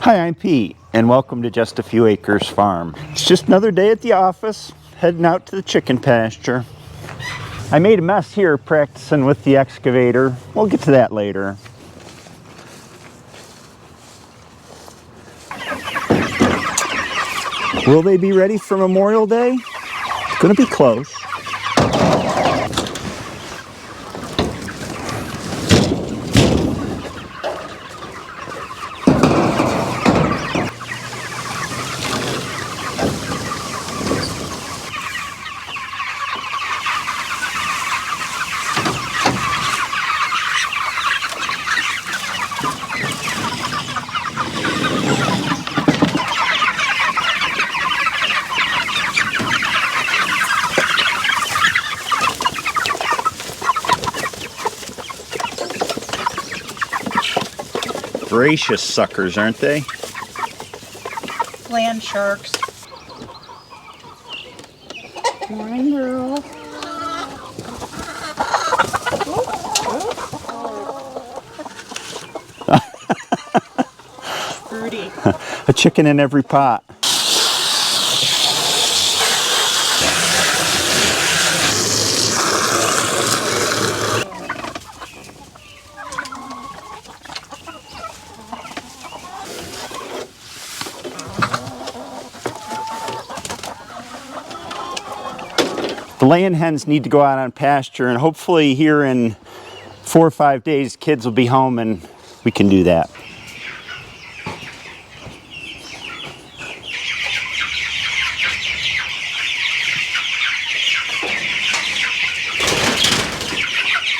Hi, I'm Pete, and welcome to Just a Few Acres Farm. It's just another day at the office, heading out to the chicken pasture. I made a mess here practicing with the excavator. We'll get to that later. Will they be ready for Memorial Day? It's gonna be close. Voracious suckers, aren't they? Land sharks. Morning, girl. Fruity. A chicken in every pot. The laying hens need to go out on pasture, and hopefully here in 4 or 5 days kids will be home and we can do that.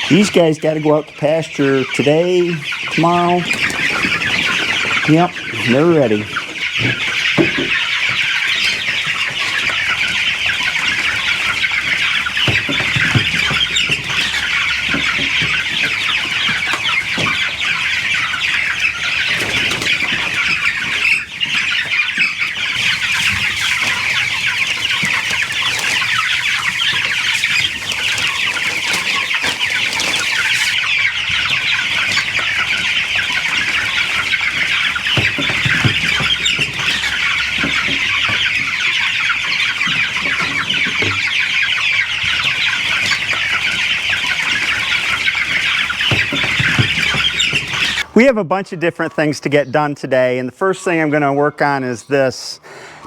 These guys got to go out to pasture today, tomorrow. Yep, they're ready. We have a bunch of different things to get done today, and the first thing I'm going to work on is this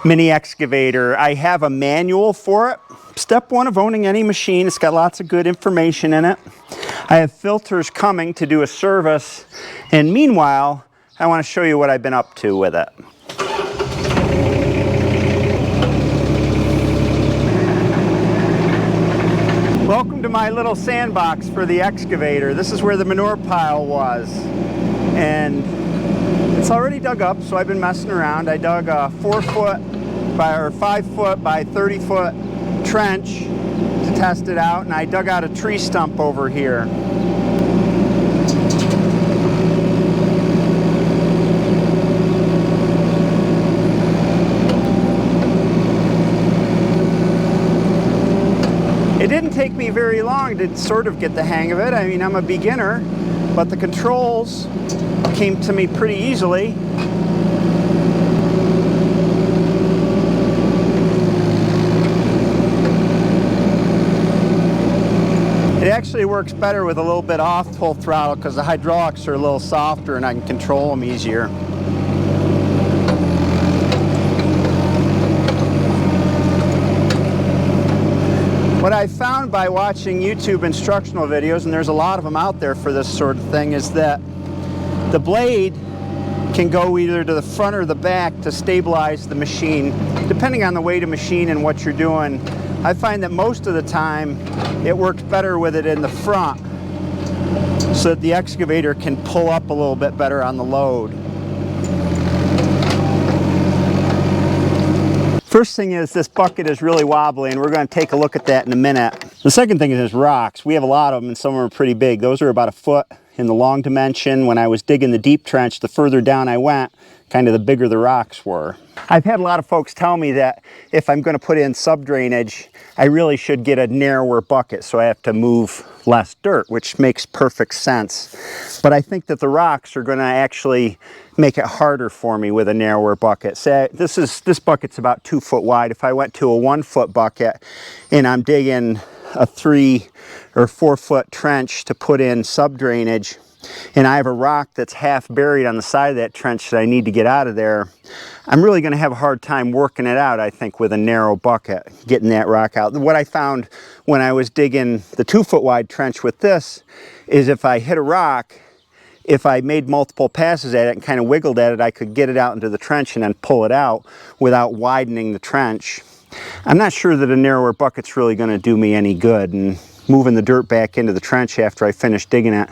mini excavator. I have a manual for it. Step one of owning any machine. It's got lots of good information in it. I have filters coming to do a service, and meanwhile, I want to show you what I've been up to with it. Welcome to my little sandbox for the excavator. This is where the manure pile was. And it's already dug up, so I've been messing around. I dug a 4-foot by or 5-foot by 30-foot trench to test it out, and I dug out a tree stump over here. It didn't take me very long to sort of get the hang of it. I mean, I'm a beginner, but the controls came to me pretty easily. It actually works better with a little bit off full throttle because the hydraulics are a little softer and I can control them easier. What I found by watching YouTube instructional videos, and there's a lot of them out there for this sort of thing, is that the blade can go either to the front or the back to stabilize the machine, depending on the weight of machine and what you're doing. I find that most of the time it works better with it in the front so that the excavator can pull up a little bit better on the load. First thing is this bucket is really wobbly, and we're going to take a look at that in a minute. The second thing is rocks. We have a lot of them, and some of them are pretty big. Those are about 1 foot in the long dimension. When I was digging the deep trench, the further down I went, kind of the bigger the rocks were. I've had a lot of folks tell me that if I'm going to put in sub-drainage, I really should get a narrower bucket so I have to move less dirt, which makes perfect sense. But I think that the rocks are going to actually make it harder for me with a narrower bucket. Say this bucket's about 2 foot wide. If I went to a 1 foot bucket and I'm digging a 3 or 4 foot trench to put in sub-drainage, and I have a rock that's half buried on the side of that trench that I need to get out of there, I'm really going to have a hard time working it out, I think, with a narrow bucket, getting that rock out. What I found when I was digging the 2 foot wide trench with this is if I hit a rock, if I made multiple passes at it and kind of wiggled at it, I could get it out into the trench and then pull it out without widening the trench. I'm not sure that a narrower bucket's really going to do me any good, and moving the dirt back into the trench after I finished digging it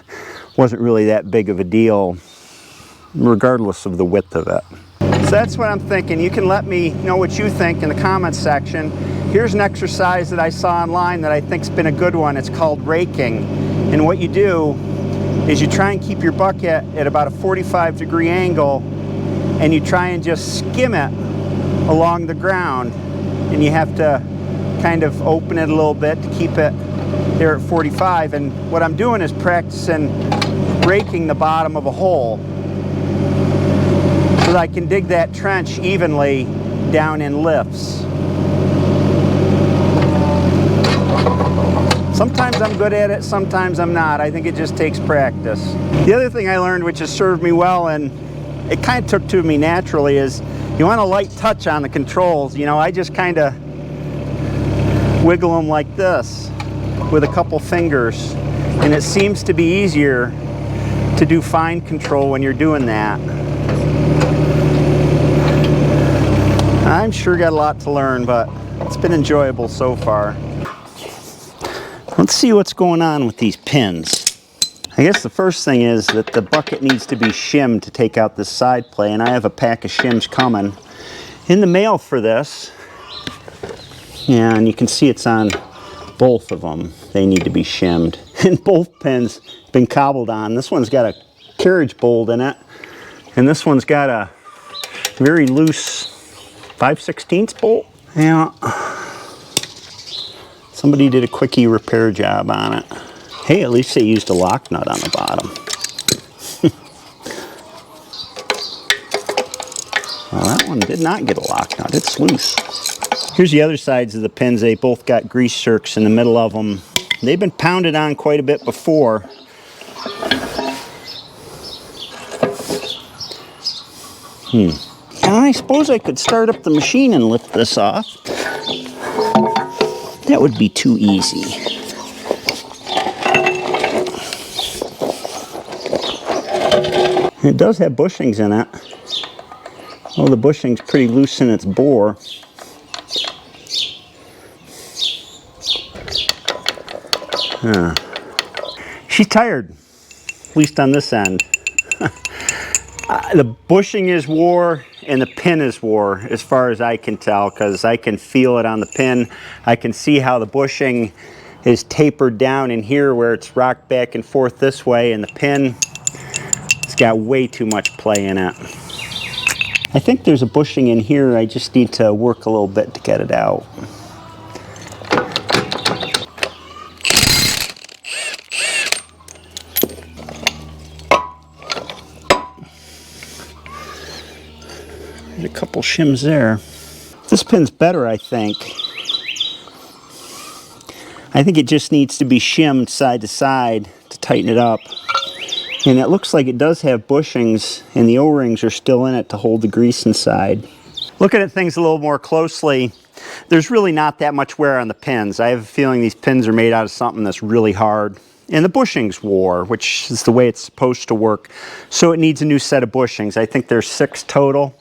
wasn't really that big of a deal, regardless of the width of it. So that's what I'm thinking. You can let me know what you think in the comments section. Here's an exercise that I saw online that I think's been a good one. It's called raking. And what you do is you try and keep your bucket at about a 45-degree angle, and you try and just skim it along the ground. And you have to kind of open it a little bit to keep it there at 45. And what I'm doing is practicing raking the bottom of a hole so that I can dig that trench evenly down in lifts. Sometimes I'm good at it, sometimes I'm not. I think it just takes practice. The other thing I learned, which has served me well, and it kind of took to me naturally, is you want a light touch on the controls. You know, I just kind of wiggle them like this with a couple fingers, and it seems to be easier to do fine control when you're doing that. I'm sure got a lot to learn, but it's been enjoyable so far. Let's see what's going on with these pins. I guess the first thing is that the bucket needs to be shimmed to take out this side play, and I have a pack of shims coming in the mail for this. Yeah, and you can see it's on both of them. They need to be shimmed. And both pins have been cobbled on. This one's got a carriage bolt in it, and this one's got a very loose 5/16 bolt. Yeah. Somebody did a quickie repair job on it. Hey, at least they used a lock nut on the bottom. Well, that one did not get a lock nut. It's loose. Here's the other sides of the pins. They both got grease zerks in the middle of them. They've been pounded on quite a bit before. And I suppose I could start up the machine and lift this off. That would be too easy. It does have bushings in it. Well, the bushing's pretty loose in its bore. She's tired, at least on this end. The bushing is wore and the pin is wore, as far as I can tell, because I can feel it on the pin. I can see how the bushing is tapered down in here where it's rocked back and forth this way, and the pin, it's got way too much play in it. I think there's a bushing in here. I just need to work a little bit to get it out. There's a couple shims there. This pin's better, I think. I think it just needs to be shimmed side to side to tighten it up. And it looks like it does have bushings, and the O-rings are still in it to hold the grease inside. Looking at things a little more closely, there's really not that much wear on the pins. I have a feeling these pins are made out of something that's really hard. And the bushings wore, which is the way it's supposed to work. So it needs a new set of bushings. I think there's 6 total.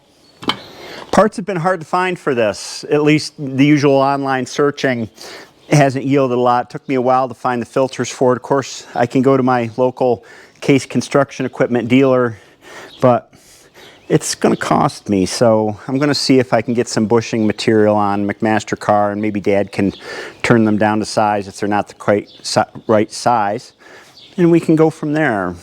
Parts have been hard to find for this. At least the usual online searching hasn't yielded a lot. It took me a while to find the filters for it. Of course, I can go to my local Case construction equipment dealer, but it's going to cost me, so I'm going to see if I can get some bushing material on McMaster car, and maybe Dad can turn them down to size if they're not the quite right size, and we can go from there.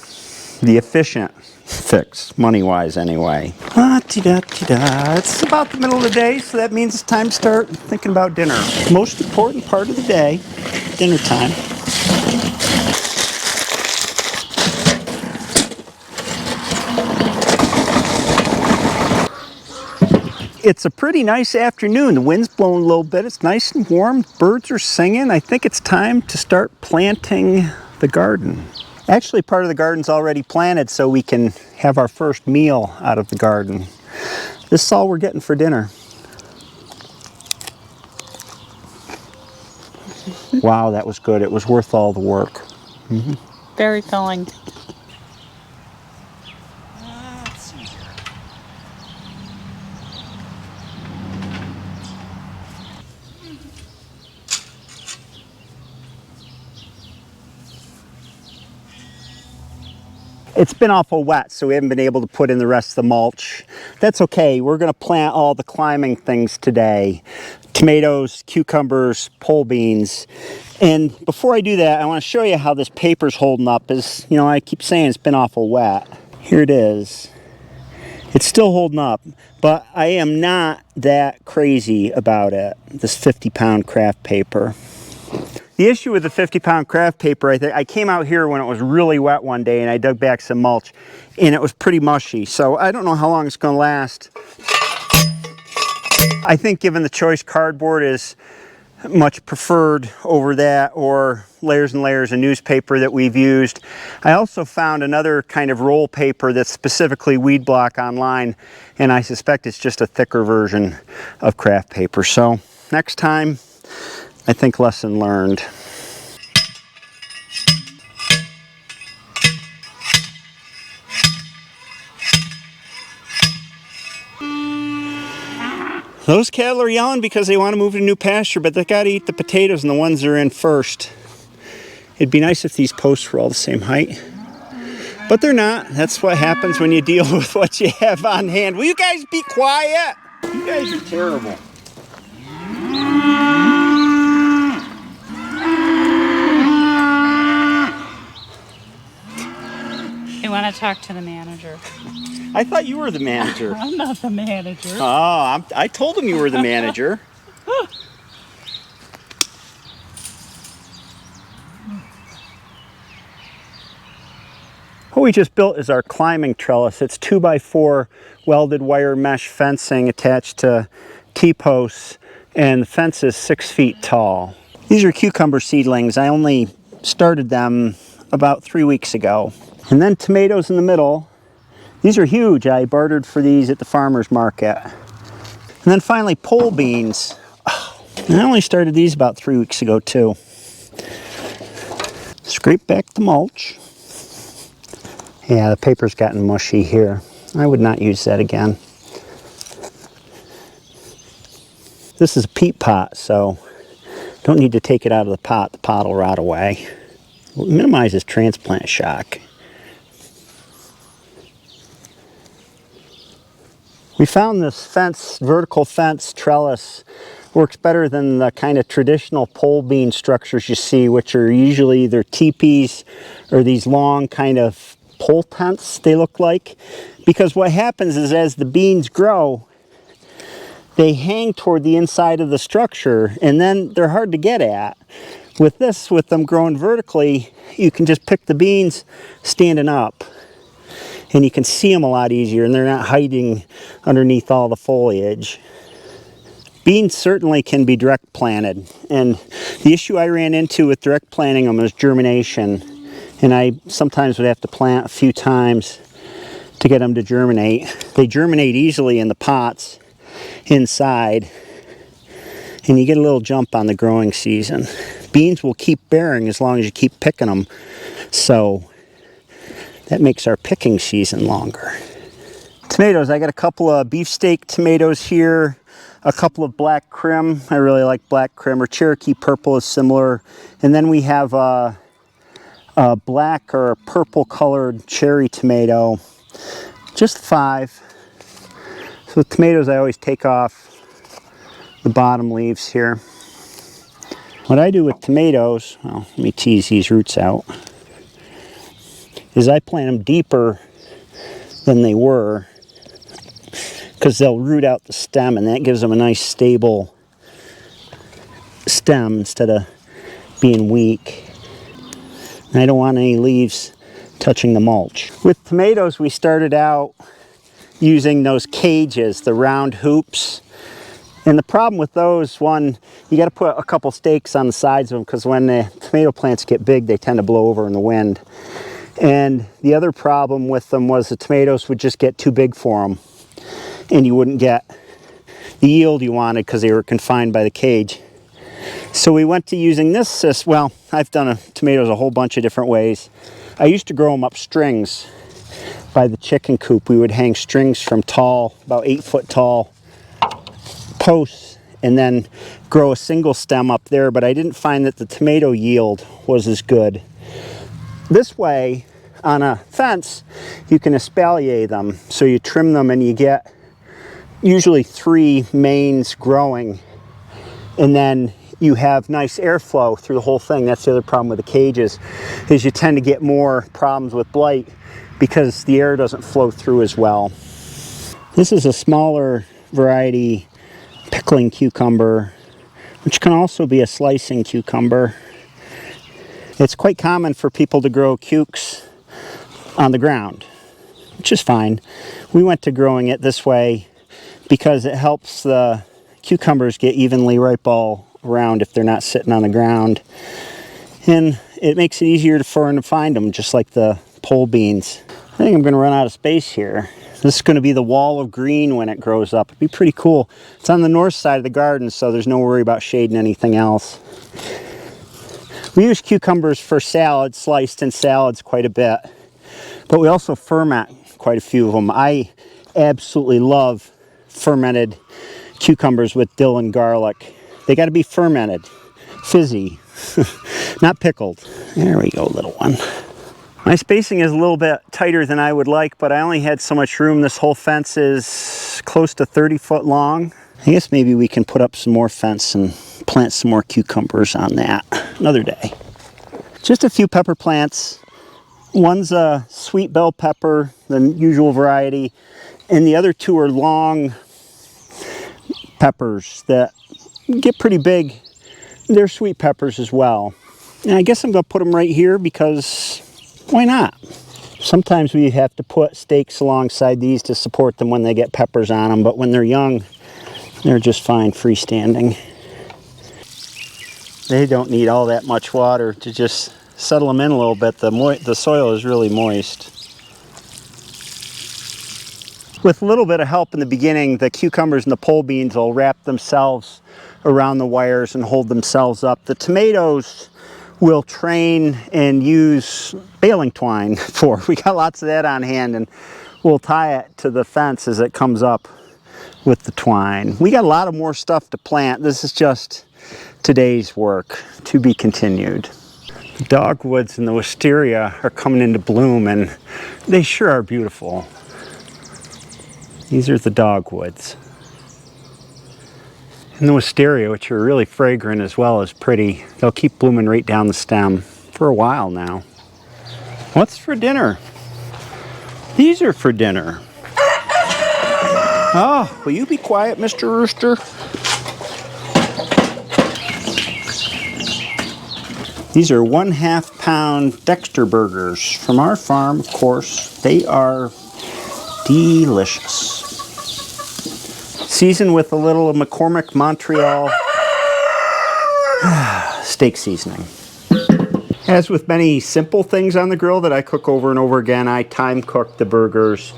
The efficient fix, money-wise anyway. Da-da-da-da. It's about the middle of the day, so that means it's time to start thinking about dinner. Most important part of the day, dinner time. It's a pretty nice afternoon. The wind's blowing a little bit. It's nice and warm. Birds are singing. I think it's time to start planting the garden. Actually, part of the garden's already planted, so we can have our first meal out of the garden. This is all we're getting for dinner. Wow, that was good. It was worth all the work. Very filling. It's been awful wet, so we haven't been able to put in the rest of the mulch. That's okay. We're going to plant all the climbing things today. Tomatoes, cucumbers, pole beans. And before I do that, I want to show you how this paper's holding up. As you know, I keep saying it's been awful wet. Here it is. It's still holding up, but I am not that crazy about it, this 50-pound craft paper. The issue with the 50-pound craft paper, I came out here when it was really wet one day and I dug back some mulch and it was pretty mushy. So I don't know how long it's going to last. I think given the choice cardboard is much preferred over that, or layers and layers of newspaper that we've used. I also found another kind of roll paper that's specifically weed block online, and I suspect it's just a thicker version of craft paper. So next time, I think lesson learned. Those cattle are yelling because they want to move to new pasture, but they got to eat the potatoes and the ones they're in first. It'd be nice if these posts were all the same height, but they're not. That's what happens when you deal with what you have on hand. Will you guys be quiet? You guys are terrible. You want to talk to the manager? I thought you were the manager. I'm not the manager. Oh, I told him you were the manager. What we just built is our climbing trellis. It's 2x4 welded wire mesh fencing attached to T-posts, and the fence is 6 feet tall. These are cucumber seedlings. I only started them about 3 weeks ago. And then tomatoes in the middle. These are huge. I bartered for these at the farmer's market. And then finally pole beans. And I only started these about 3 weeks ago too. Scrape back the mulch. Yeah, the paper's gotten mushy here. I would not use that again. This is a peat pot, so don't need to take it out of the pot. The pot will rot away. It minimizes transplant shock. We found this fence, vertical fence trellis, works better than the kind of traditional pole bean structures you see, which are usually either teepees or these long kind of pole tents they look like. Because what happens is as the beans grow, they hang toward the inside of the structure and then they're hard to get at. With this, with them growing vertically, you can just pick the beans standing up. And you can see them a lot easier, and they're not hiding underneath all the foliage. Beans certainly can be direct planted, and the issue I ran into with direct planting them is germination. And I sometimes would have to plant a few times to get them to germinate. They germinate easily in the pots inside, and you get a little jump on the growing season. Beans will keep bearing as long as you keep picking them, so that makes our picking season longer. Tomatoes, I got a couple of beefsteak tomatoes here, a couple of black crim. I really like black crim, or Cherokee purple is similar. And then we have a black or a purple colored cherry tomato, just 5. So with tomatoes, I always take off the bottom leaves here. What I do with tomatoes, well, let me tease these roots out, is I plant them deeper than they were, because they'll root out the stem, and that gives them a nice stable stem instead of being weak. And I don't want any leaves touching the mulch. With tomatoes, we started out using those cages, the round hoops. And the problem with those, one, you got to put a couple stakes on the sides of them, because when the tomato plants get big, they tend to blow over in the wind. And the other problem with them was the tomatoes would just get too big for them, and you wouldn't get the yield you wanted because they were confined by the cage. So we went to using this, well, I've done tomatoes a whole bunch of different ways. I used to grow them up strings by the chicken coop. We would hang strings from tall, about 8-foot tall posts, and then grow a single stem up there, but I didn't find that the tomato yield was as good. This way, on a fence, you can espalier them. So you trim them and you get usually 3 mains growing, and then you have nice airflow through the whole thing. That's the other problem with the cages, is you tend to get more problems with blight because the air doesn't flow through as well. This is a smaller variety pickling cucumber, which can also be a slicing cucumber. It's quite common for people to grow cukes on the ground, which is fine. We went to growing it this way because it helps the cucumbers get evenly ripe all around if they're not sitting on the ground. And it makes it easier for them to find them, just like the pole beans. I think I'm going to run out of space here. This is going to be the wall of green when it grows up. It'd be pretty cool. It's on the north side of the garden, so there's no worry about shading anything else. We use cucumbers for salads, sliced in salads quite a bit. But we also ferment quite a few of them. I absolutely love fermented cucumbers with dill and garlic. They got to be fermented, fizzy, not pickled. There we go, little one. My spacing is a little bit tighter than I would like, but I only had so much room. This whole fence is close to 30 foot long. I guess maybe we can put up some more fence and plant some more cucumbers on that another day. Just a few pepper plants. One's a sweet bell pepper, the usual variety, and the other 2 are long peppers that get pretty big. They're sweet peppers as well. And I guess I'm going to put them right here because why not? Sometimes we have to put stakes alongside these to support them when they get peppers on them, but when they're young, they're just fine freestanding. They don't need all that much water to just settle them in a little bit. The soil is really moist. With a little bit of help in the beginning, the cucumbers and the pole beans will wrap themselves around the wires and hold themselves up. The tomatoes will train and use baling twine for. We got lots of that on hand, and we'll tie it to the fence as it comes up with the twine. We got a lot of more stuff to plant. This is just today's work, to be continued. The dogwoods and the wisteria are coming into bloom, and they sure are beautiful. These are the dogwoods. And the wisteria, which are really fragrant as well as pretty. They'll keep blooming right down the stem for a while now. What's for dinner? These are for dinner. Oh, will you be quiet, Mr. Rooster? These are 1/2 pound Dexter burgers from our farm, of course. They are delicious. Seasoned with a little McCormick Montreal steak seasoning. As with many simple things on the grill that I cook over and over again, I time cook the burgers.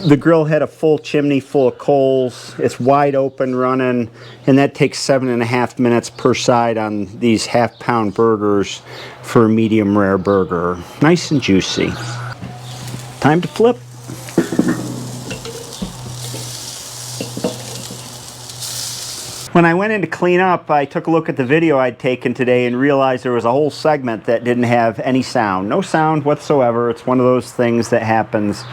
The grill had a full chimney full of coals. It's wide open running, and that takes 7.5 minutes per side on these 1/2 pound burgers for a medium rare burger. Nice and juicy. Time to flip. When I went in to clean up, I took a look at the video I'd taken today and realized there was a whole segment that didn't have any sound. No sound whatsoever. It's one of those things that happens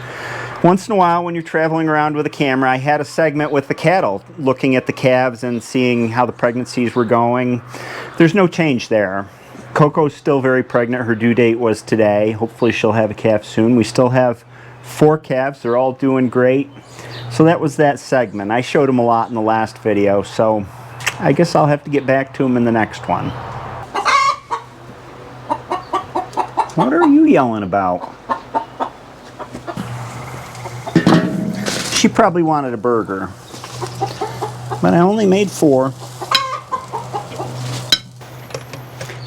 once in a while when you're traveling around with a camera. I had a segment with the cattle, looking at the calves and seeing how the pregnancies were going. There's no change there. Coco's still very pregnant. Her due date was today. Hopefully she'll have a calf soon. We still have 4 calves. They're all doing great. So that was that segment. I showed them a lot in the last video, so I guess I'll have to get back to them in the next one. What are you yelling about? She probably wanted a burger, but I only made 4.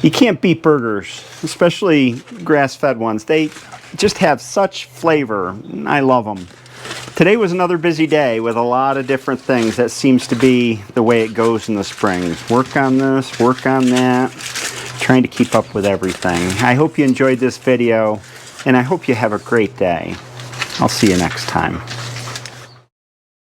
You can't beat burgers, especially grass-fed ones. They just have such flavor. I love them. Today was another busy day with a lot of different things. That seems to be the way it goes in the springs. Work on this, work on that, trying to keep up with everything. I hope you enjoyed this video, and I hope you have a great day. I'll see you next time.